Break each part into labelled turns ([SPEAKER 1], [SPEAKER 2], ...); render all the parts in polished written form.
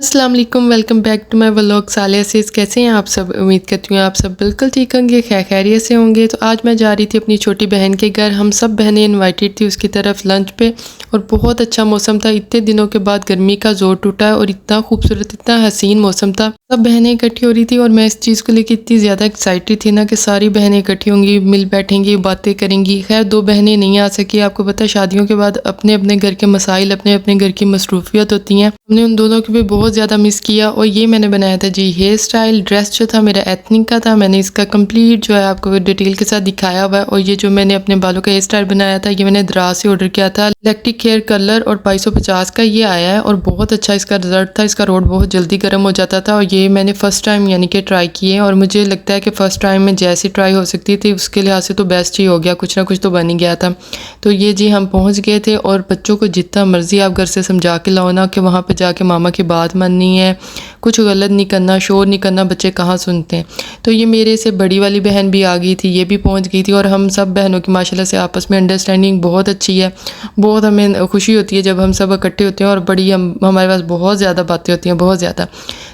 [SPEAKER 1] अस्सलाम वालेकुम, welcome back to my vlog सालिया सीज़। कैसे हैं आप सब? उम्मीद करती हूँ आप सब बिल्कुल ठीक होंगे, खैरियत से होंगे। तो आज मैं जा रही थी अपनी छोटी बहन के घर। हम सब बहनें इनवाइटेड थी उसकी तरफ लंच पे, और बहुत अच्छा मौसम था। इतने दिनों के बाद गर्मी का जोर टूटा है और इतना खूबसूरत, इतना हसीन मौसम था। सब बहनें इकट्ठी हो रही थी और मैं इस चीज़ को लेकर इतनी ज़्यादा एक्साइटेड थी ना कि सारी बहनें इकट्ठी होंगी, मिल बैठेंगी, बातें करेंगी। खैर 2 बहनें नहीं आ सकी। आपको पता है शादियों के बाद अपने अपने घर के मसाइल, अपने अपने घर की मसरूफियत होती हैं। हमने उन दोनों को भी बहुत ज़्यादा मिस किया। और ये मैंने बनाया था जी हेयर स्टाइल। ड्रेस जो था मेरा एथनिक का था। मैंने इसका कंप्लीट जो है आपको डिटेल के साथ दिखाया हुआ है। और ये जो मैंने अपने बालों का हेयर स्टाइल बनाया था ये मैंने दराज से ऑर्डर किया था। इलेक्ट्रिक हेयर कलर और 2250 का ये आया है और बहुत अच्छा इसका रिजल्ट था। इसका रोड बहुत जल्दी गर्म हो जाता था। और ये मैंने फ़र्स्ट टाइम यानी कि ट्राई किए, और मुझे लगता है कि फ़र्स्ट टाइम में जैसी ट्राई हो सकती थी उसके लिहाज से तो बेस्ट ही हो गया, कुछ ना कुछ तो बन ही गया था। तो ये जी हम पहुँच गए थे। और बच्चों को जितना मर्ज़ी आप घर से समझा के लाओ ना कि वहाँ पर जाके मामा की बात माननी है, कुछ गलत नहीं करना, शोर नहीं करना, बच्चे कहाँ सुनते हैं। तो ये मेरे से बड़ी वाली बहन भी आ गई थी, ये भी पहुंच गई थी। और हम सब बहनों की माशाल्लाह से आपस में अंडरस्टैंडिंग बहुत अच्छी है। बहुत हमें खुशी होती है जब हम सब इकट्ठे होते हैं, और बड़ी हमारे पास बहुत ज़्यादा बातें होती हैं, बहुत ज़्यादा।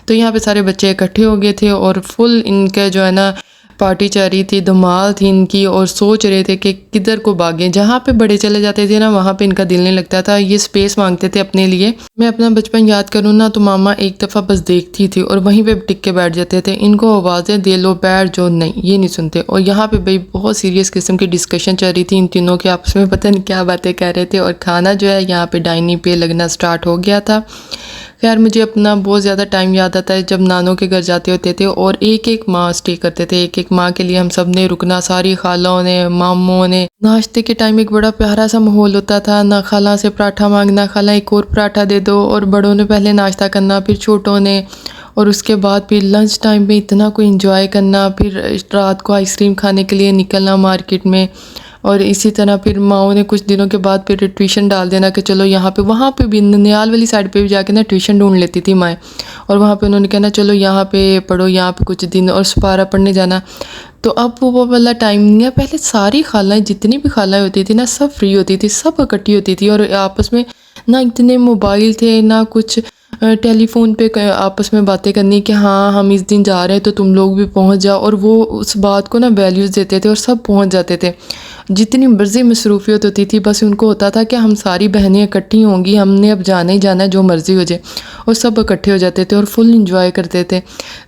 [SPEAKER 1] तो यहाँ पे सारे बच्चे इकट्ठे हो गए थे और फुल इनका जो है ना पार्टी चल रही थी, धमाल थी इनकी। और सोच रहे थे कि किधर को भागें। जहाँ पे बड़े चले जाते थे ना वहाँ पे इनका दिल नहीं लगता था, ये स्पेस मांगते थे अपने लिए। मैं अपना बचपन याद करूँ ना तो मामा एक दफ़ा बस देखती थी और वहीं पे टिक के बैठ जाते थे। इनको आवाज़ें दे लो बैठ जो, नहीं ये नहीं सुनते। और यहाँ पे भाई बहुत सीरियस किस्म की डिस्कशन चल रही थी इन तीनों के आपस में, पता नहीं क्या बातें कह रहे थे। और खाना जो है यहाँ पे डाइनिंग पे लगना स्टार्ट हो गया था। खैर मुझे अपना बहुत ज़्यादा टाइम याद आता है जब नानों के घर जाते होते थे और एक एक माँ स्टे करते थे। एक एक माँ के लिए हम सब ने रुकना, सारी खालाओं ने, मामों ने। नाश्ते के टाइम एक बड़ा प्यारा सा माहौल होता था। ना खाला से पराठा मांगना, खाला एक और पराठा दे दो। और बड़ों ने पहले नाश्ता करना, फिर छोटों ने, और उसके बाद फिर लंच टाइम में इतना कोई इंजॉय करना। फिर रात को आइसक्रीम खाने के लिए निकलना मार्केट में। और इसी तरह फिर माओ ने कुछ दिनों के बाद फिर ट्यूशन डाल देना कि चलो यहाँ पे, वहाँ पे भी ननियाल वाली साइड पे भी जाके ना ट्यूशन ढूंढ लेती थी माएँ। और वहाँ पे उन्होंने कहना चलो यहाँ पे पढ़ो, यहाँ पे कुछ दिन, और सुपारा पढ़ने जाना। तो अब वो वाला टाइम नहीं है। पहले सारी खालाएँ, जितनी भी खालाएँ होती थी ना, सब फ्री होती थी, सब इकट्ठी होती थी। और आपस में ना इतने मोबाइल थे ना कुछ, टेलीफोन पे आपस में बातें करनी कि हाँ हम इस दिन जा रहे हैं तो तुम लोग भी पहुंच जाओ। और वो उस बात को ना वैल्यूज़ देते थे और सब पहुंच जाते थे। जितनी मर्जी मसरूफियत होती थी बस उनको होता था कि हम सारी बहनें इकट्ठी होंगी, हमने अब जाना ही जाना है, जो मर्ज़ी हो जाए। और सब इकट्ठे हो जाते थे और फुल इंजॉय करते थे।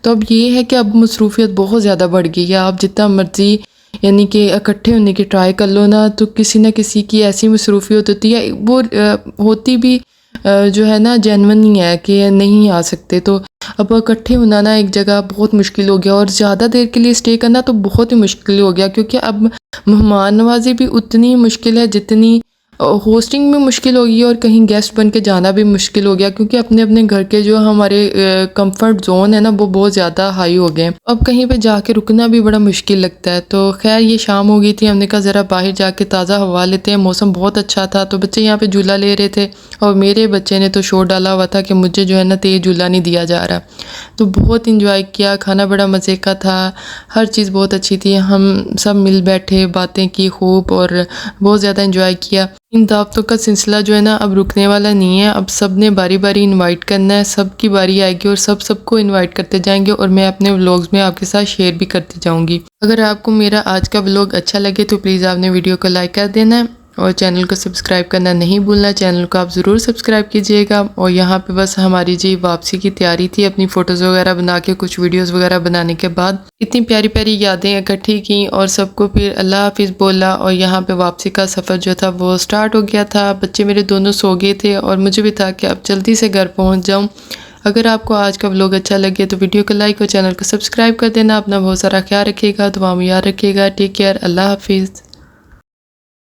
[SPEAKER 1] तो अब ये है कि अब मसरूफियत बहुत ज़्यादा बढ़ गई है। आप जितना मर्ज़ी यानी कि इकट्ठे होने की ट्राई कर लो ना, तो किसी न किसी की ऐसी मसरूफियत होती है, वो होती भी जो है ना जेन्युइन नहीं है कि नहीं आ सकते। तो अब इकट्ठे होना ना एक जगह बहुत मुश्किल हो गया, और ज़्यादा देर के लिए स्टे करना तो बहुत ही मुश्किल हो गया। क्योंकि अब मेहमान नवाजी भी उतनी मुश्किल है जितनी होस्टिंग में मुश्किल होगी, और कहीं गेस्ट बन के जाना भी मुश्किल हो गया। क्योंकि अपने अपने घर के जो हमारे कंफर्ट जोन है ना वो बहुत ज़्यादा हाई हो गए हैं। अब कहीं पे जाके रुकना भी बड़ा मुश्किल लगता है। तो खैर ये शाम हो गई थी, हमने कहा ज़रा बाहर जाके ताज़ा हवा लेते हैं। मौसम बहुत अच्छा था तो बच्चे यहाँ पे झूला ले रहे थे, और मेरे बच्चे ने तो शोर डाला हुआ था कि मुझे जो है ना तेज़ झूला नहीं दिया जा रहा। तो बहुत इंजॉय किया, खाना बड़ा मज़े का था, हर चीज़ बहुत अच्छी थी। हम सब मिल बैठे, बातें की खूब, और बहुत ज़्यादा इंजॉय किया। इन दावतों का सिलसिला जो है ना अब रुकने वाला नहीं है। अब सब ने बारी बारी इनवाइट करना है, सबकी बारी आएगी और सब सबको इनवाइट करते जाएंगे। और मैं अपने व्लॉग्स में आपके साथ शेयर भी करती जाऊंगी। अगर आपको मेरा आज का व्लॉग अच्छा लगे तो प्लीज़ आपने वीडियो को लाइक कर देना है, और चैनल को सब्सक्राइब करना नहीं भूलना। चैनल को आप ज़रूर सब्सक्राइब कीजिएगा। और यहाँ पे बस हमारी जी वापसी की तैयारी थी, अपनी फ़ोटोज़ वगैरह बना के, कुछ वीडियोस वगैरह बनाने के बाद इतनी प्यारी प्यारी यादें इकट्ठी की, और सबको फिर अल्लाह हाफिज़ बोला। और यहाँ पे वापसी का सफ़र जो था वो स्टार्ट हो गया था। बच्चे मेरे दोनों सो गए थे और मुझे भी था कि अब जल्दी से घर पहुँच जाऊँ। अगर आपको आज का व्लॉग अच्छा लगे तो वीडियो को लाइक और चैनल को सब्सक्राइब कर देना। अपना बहुत सारा ख्याल रखिएगा, दुआ में याद रखिएगा। टेक केयर, अल्लाह हाफिज़।